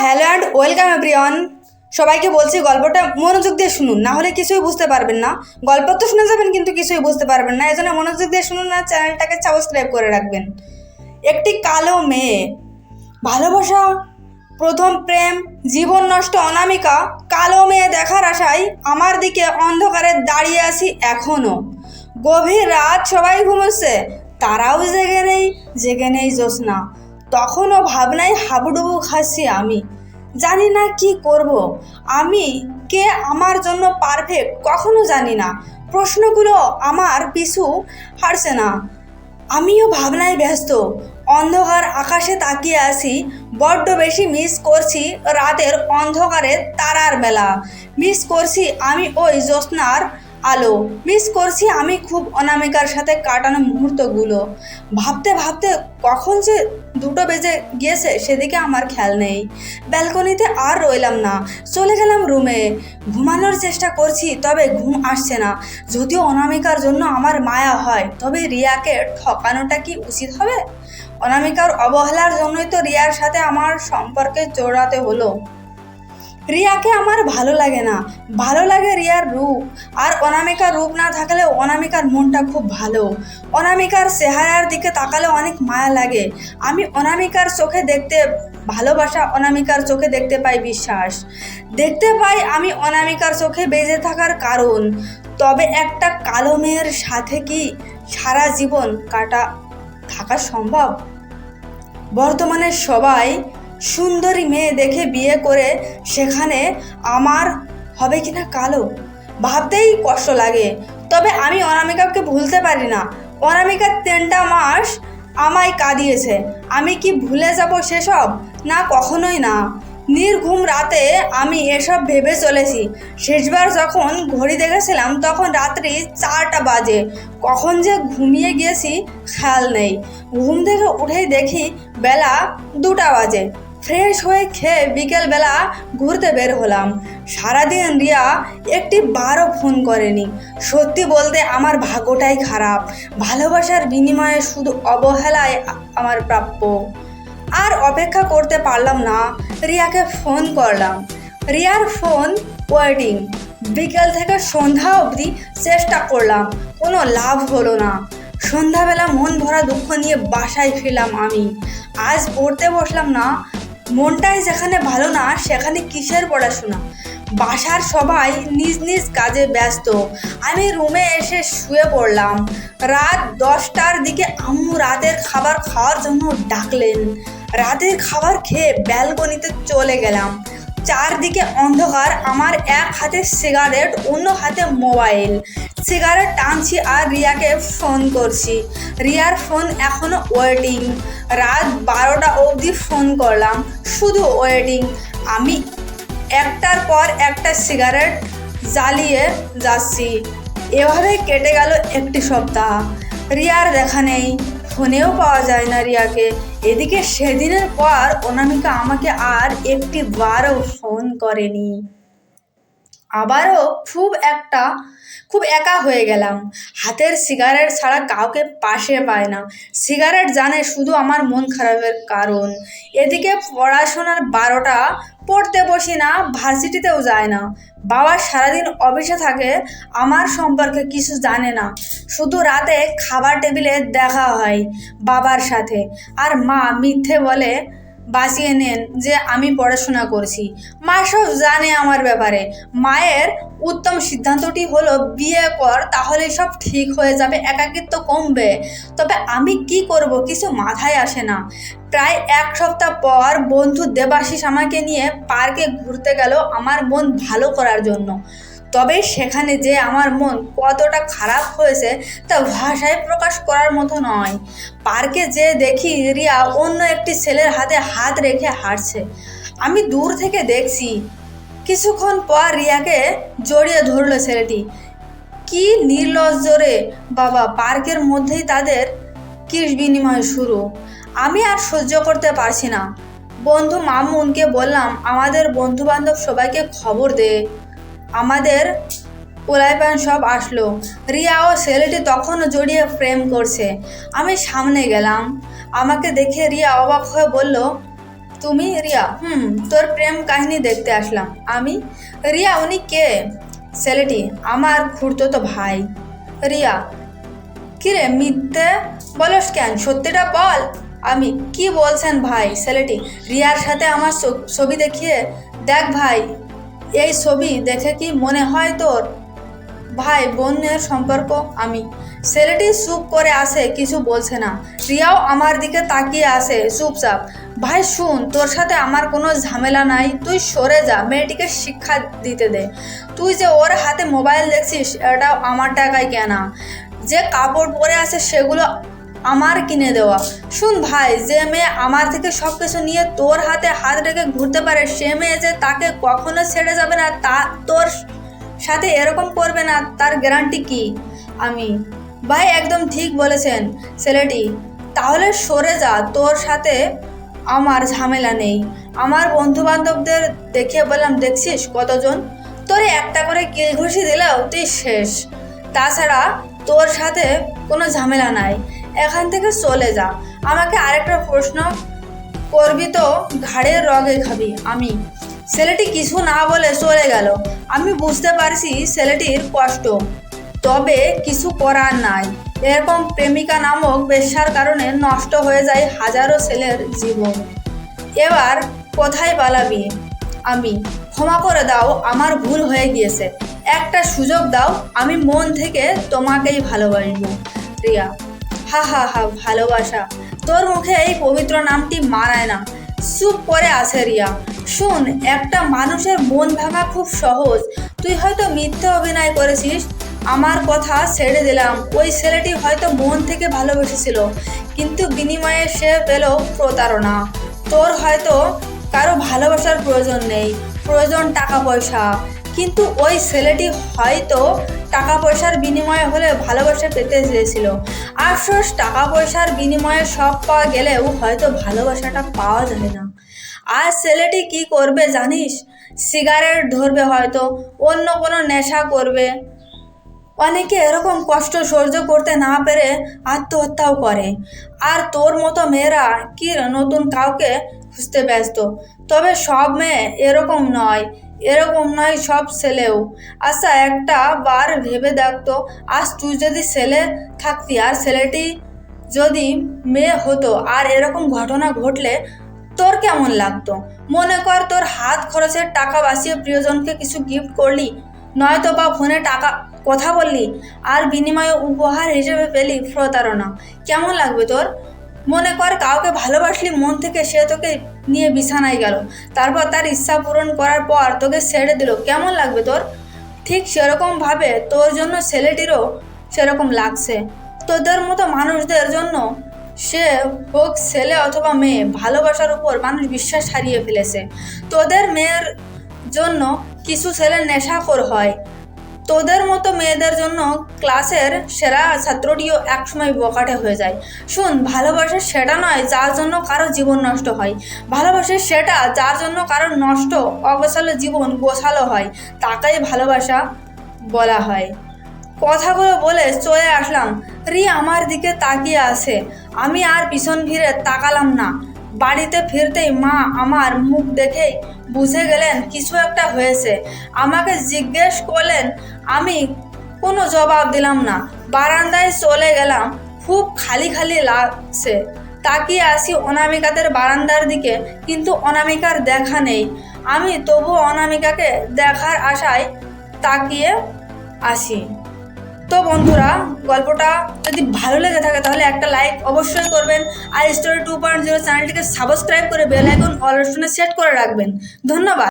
Hello and welcome everyone. সবাইকে বলছি গল্পটা মনোযোগ দিয়ে শুনুন, না হলে কিছুই বুঝতে পারবেন না। গল্প তো শুনে যাবেন কিন্তু কিছুই বুঝতে পারবেন না, এজন্য মনোযোগ দিয়ে শুনুন আর চ্যানেলটাকে সাবস্ক্রাইব করে রাখবেন। একটি কালো মেয়ে, ভালোবাসা, প্রথম প্রেম, জীবন নষ্ট অনামিকা। কালো মেয়ে দেখার আশায় আমার দিকে অন্ধকারে দাঁড়িয়ে আছি এখনো। গভীর রাত, সবাই ঘুমোচ্ছে, তারাও জেগে নেই জ্যোৎস্না। তখনও ভাবনায় হাবুডুবু খাচ্ছি আমি, জানি না কি করব। আমি কে, আমার জন্য পারফেক্ট কখনো জানি না। প্রশ্নগুলো আমার পিছু হারছে না। আমিও ভাবনায় ব্যস্ত, অন্ধকার আকাশে তাকিয়ে আছি। বড্ড বেশি মিস করছি রাতের অন্ধকারে তারার বেলা। মিস করছি আমি ওই জ্যোৎস্নার আলো। মিস করছি আমি খুব অনামিকার সাথে কাটানো মুহূর্তগুলো। ভাবতে ভাবতে কখন যে 2টো বেজে গিয়েছে সেদিকে আমার খেয়াল নেই। ব্যালকনিতে আর রইলাম না, চলে গেলাম রুমে। ঘুমানোর চেষ্টা করছি, তবে ঘুম আসছে না। যদিও অনামিকার জন্য আমার মায়া হয়, তবে রিয়াকে ঠকানোটা কি উচিত হবে? অনামিকার অবহেলার জন্যই তো রিয়ার সাথে আমার সম্পর্কে জড়াতে হলো। রিয়াকে আমার ভালো লাগে না, ভালো লাগে রিয়ার রূপ। আর অনামিকার রূপ না থাকলেও অনামিকার মনটা খুব ভালো। অনামিকার চেহারার দিকে তাকালে অনেক মায়া লাগে। আমি অনামিকার চোখে দেখতে ভালোবাসা, অনামিকার চোখে দেখতে পাই বিশ্বাস। দেখতে পাই আমি অনামিকার চোখে বেঁচে থাকার কারণ। তবে একটা কালো মেয়ের সাথে কি সারা জীবন থাকা সম্ভব? বর্তমানে সবাই সুন্দরী মেয়ে দেখে বিয়ে করে, সেখানে আমার হবে কিনা কালো, ভাবতেই কষ্ট লাগে। তবে আমি অনামিকাকে ভুলতে পারি না। অনামিকা 3টা মাস আমায় কাঁদিয়েছে, আমি কি ভুলে যাব সেসব? না, কখনোই না। নির্ঘুম রাতে আমি এসব ভেবে চলেছি। শেষবার যখন ঘড়ি দেখেছিলাম তখন রাত্রি 4টা বাজে। কখন যে ঘুমিয়ে গিয়েছি খেয়াল নেই। ঘুম থেকে উঠেই দেখি বেলা 2টা বাজে। ফ্রেশ হয়ে খেয়ে বিকেলবেলা ঘুরতে বের হলাম। সারাদিন রিয়া একটিবারও ফোন করেনি। সত্যি বলতে আমার ভাগ্যটাই খারাপ। ভালোবাসার বিনিময়ে শুধু অবহেলায় আমার প্রাপ্য। আর অপেক্ষা করতে পারলাম না, রিয়াকে ফোন করলাম। রিয়ার ফোন ওয়েটিং। বিকেল থেকে সন্ধ্যা অবধি চেষ্টা করলাম, কোনো লাভ হলো না। সন্ধ্যাবেলা মন ভরা দুঃখ নিয়ে বাসায় ফিরলাম আমি। আজ পড়তে বসলাম না, মনটাই যেখানে ভালো না সেখানে কিসের পড়াশোনা। বাসার সবাই নিজ নিজ কাজে ব্যস্ত। আমি রুমে এসে শুয়ে পড়লাম। রাত 10টার দিকে আম্মু রাতের খাবার খাওয়ার জন্য ডাকলেন। রাতের খাবার খেয়ে ব্যালকনিতে চলে গেলাম। চারদিকে অন্ধকার। আমার এক হাতে সিগারেট, অন্য হাতে মোবাইল। সিগারেট টানছি আর রিয়াকে ফোন করছি। রিয়ার ফোন এখনো ওয়েটিং। রাত 12টা অবধি ফোন করলাম, শুধু ওয়েটিং। আমি একটার পর একটা সিগারেট জ্বালিয়ে যাচ্ছি। এভাবে কেটে গেল একটি সপ্তাহ। রিয়ার দেখা নেই, ফোনেও পাওয়া যায় না রিয়াকে। এদিকে সেদিনের পর অনামিকা আমাকে আর একটিবারও ফোন করেনি। আবারও খুব একা হয়ে গেলাম। হাতের সিগারেট ছাড়া কাউকে পাশে পায় না। সিগারেট জানে শুধু আমার মন খারাপের কারণ। এদিকে পড়াশোনার 12টা, পড়তে বসি না, ভার্সিটিতেও যায় না। বাবা সারাদিন অফিসে থাকে, আমার সম্পর্কে কিছু জানে না। শুধু রাতে খাবার টেবিলে দেখা হয় বাবার সাথে। আর মা মিথ্যে বলে বাঁচিয়ে নেন যে আমি পড়াশোনা করছি। মা সব জানে আমার ব্যাপারে। মায়ের উত্তম সিদ্ধান্তটি হলো বিয়ে কর, তাহলে সব ঠিক হয়ে যাবে, একাকিত্ব কমবে। তবে আমি কি করব কিছু মাথায় আসে না। প্রায় 1 সপ্তাহ পর বন্ধু দেবাশিস আমাকে নিয়ে পার্কে ঘুরতে গেল আমার মন ভালো করার জন্য। তবে সেখানে যে আমার মন কতটা খারাপ হয়েছে তা ভাষায় প্রকাশ করার মতো নয়। পার্কে যে দেখি রিয়া অন্য একটি ছেলের হাতে হাত রেখে হাঁটছে। আমি দূর থেকে দেখছি। কিছুক্ষণ পর রিয়াকে জড়িয়ে ধরল ছেলেটি। কি নির্লজ্জ রে বাবা! পার্কের মধ্যেই তাদের কিস বিনিময় শুরু। আমি আর সহ্য করতে পারছি না। বন্ধু মামুনকে বললাম, আমাদের বন্ধু বান্ধব সবাইকে খবর দে। আমাদের পোলাইপান সব আসলো। রিয়া ও ছেলেটি তখনও জড়িয়ে প্রেম করছে। আমি সামনে গেলাম। আমাকে দেখে রিয়া অবাক হয়ে বলল, তুমি? রিয়া, তোর প্রেম কাহিনী দেখতে আসলাম। আমি? রিয়া, উনি কে? ছেলেটি, আমার খুড়তো ভাই। রিয়া, কিরে মিথ্যে বলস কেন, সত্যিটা বল। আমি, কি বলছেন ভাই? ছেলেটি, রিয়ার সাথে আমার ছবি দেখিয়ে দেখ ভাই, এই ছবি দেখে কি মনে হয় তোর ভাই বোনের সম্পর্ক? আমি, ছেলেটি চুপ করে আসে, কিছু বলছে না। রিয়াও আমার দিকে তাকিয়ে আসে চুপচাপ। ভাই শুন, তোর সাথে আমার কোনো ঝামেলা নাই, তুই সরে যা, মেয়েটিকে শিক্ষা দিতে দে। তুই যে ওর হাতে মোবাইল দেখছিস, এটাও আমার টাকায় কেনা। যে কাপড় পরে আছে সেগুলো আমার কিনে দেওয়া। শুন ভাই, যে মেয়ে আমার থেকে সব কিছু নিয়ে তোর হাতে হাত রেখে ঘুরতে পারে, সে মেয়ে যে তাকে কখনো ছেড়ে যাবে না, তা তোর সাথে এরকম করবে না, তার গ্যারান্টি কি? আমি, ভাই একদম ঠিক বলেছেন ছেলেটি, তাহলে সরে যা, তোর সাথে আমার ঝামেলা নেই। আমার বন্ধু বান্ধবদের দেখিয়ে বললাম, দেখছিস কতজন, তোর একটা করে কিল ঘুষি দিলেও তুই শেষ। তাছাড়া তোর সাথে কোনো ঝামেলা নাই, এখান থেকে চলে যা। আমাকে আরেকটা প্রশ্ন করবি তো ঘাড়ের রগে খাবি। আমি, ছেলেটি কিছু না বলে চলে গেল। আমি বুঝতে পারছি ছেলেটির কষ্ট, তবে কিছু করার নাই। এরকম প্রেমিকা নামক বেশ্যার কারণে নষ্ট হয়ে যায় হাজারো ছেলের জীবন। এবার কোথায় পালাবি? আমি, ক্ষমা করে দাও, আমার ভুল হয়ে গিয়েছে, একটা সুযোগ দাও, আমি মন থেকে তোমাকেই ভালোবাসবো। রিয়া, হা হা হা, ভালোবাসা? তোর মুখে এই পবিত্র নামটি মানায় না। চুপ করে আছে রিয়া। শুন, একটা মানুষের মন ভাঙা খুব সহজ। তুই হয়তো মিথ্যে অভিনয় করেছিস, আমার কথা ছেড়ে দিলাম। ওই ছেলেটি হয়তো মন থেকে ভালোবেসেছিল, কিন্তু বিনিময়ে সে পেল প্রতারণা। তোর হয়তো কারো ভালোবাসার প্রয়োজন নেই, প্রয়োজন টাকা পয়সা, কিন্তু ওই ছেলেটি হয়তো টাকা পয়সার বিনিময়ে হলে ভালোবাসা পেতে চেয়েছিল। আফসোস, টাকা পয়সার বিনিময়ে সব পাওয়া গেলেও হয়তো ভালোবাসাটা পাওয়া যায় না। আর ছেলেটি কি করবে জানিস? সিগারেট ধরবে, হয়তো অন্য কোনো নেশা করবে। অনেকে এরকম কষ্ট সহ্য করতে না পেরে আত্মহত্যাও করে। আর তোর মতো মেয়েরা কি নতুন কাউকে খুঁজতে ব্যস্ত। তবে সব মেয়ে এরকম নয় সব ছেলেও। আচ্ছা, একটা বার ভেবে দেখতো, আজ তুই যদি ছেলে থাকতি আর ছেলেটি যদি মেয়ে হতো, আর এরকম ঘটনা ঘটলে তোর কেমন লাগতো? মনে কর, তোর হাত খরচের টাকা বাঁচিয়ে প্রিয়জনকে কিছু গিফট করলি, নয়তো বা ফোনে টাকা কথা বললি, আর বিনিময়ে উপহার হিসেবে পেলি প্রতারণা। কেমন লাগবে তোর? মনে কর, কাউকে ভালোবাসলি মন থেকে, সে তোকে নিয়ে বিছানায় গেল, তারপর তার ইচ্ছা পূরণ করার পর তোকে ছেড়ে দিল, কেমন লাগবে তোর? ঠিক সেরকমভাবে তোর জন্য ছেলেটিরও সেরকম লাগছে। তোদের মতো মানুষদের জন্য, সে হোক ছেলে অথবা মেয়ে, ভালোবাসার উপর মানুষ বিশ্বাস হারিয়ে ফেলেছে। তোদের মেয়ের জন্য কিছু ছেলে নেশাখোর হয়, তোদের মতো মেয়েদের জন্য ক্লাসের সেরা ছাত্রটিও একসময় বকাটে হয়ে যায়। শুন, ভালোবাসা সেটা নয় যার জন্য কারো জীবন নষ্ট হয়, ভালোবাসা সেটা যার জন্য কারো নষ্ট অগোছালো জীবন গোছালো হয়, তাকেই ভালোবাসা বলা হয়। কথাগুলো বলে চলে আসলাম। রিয়া আমার দিকে তাকিয়ে আছে। আমি আর পিছন ফিরে তাকালাম না। বাড়িতে ফিরতেই মা আমার মুখ দেখেই বুঝে গেলেন কিছু একটা হয়েছে। আমাকে জিজ্ঞেস করলেন, আমি কোনো জবাব দিলাম না। বারান্দায় চলে গেলাম। খুব খালি খালি লাগছে। তাকিয়ে আসি অনামিকাদের বারান্দার দিকে, কিন্তু অনামিকার দেখা নেই। আমি তবুও অনামিকাকে দেখার আশায় তাকিয়ে আসি। তো বন্ধুরা, গল্পটা যদি ভালো লেগে থাকে তাহলে একটা লাইক অবশ্যই করবেন, আর স্টোরি 2.0 চ্যানেলটিকে সাবস্ক্রাইব করে বেল আইকন অল অপশনে সেট করে রাখবেন। ধন্যবাদ।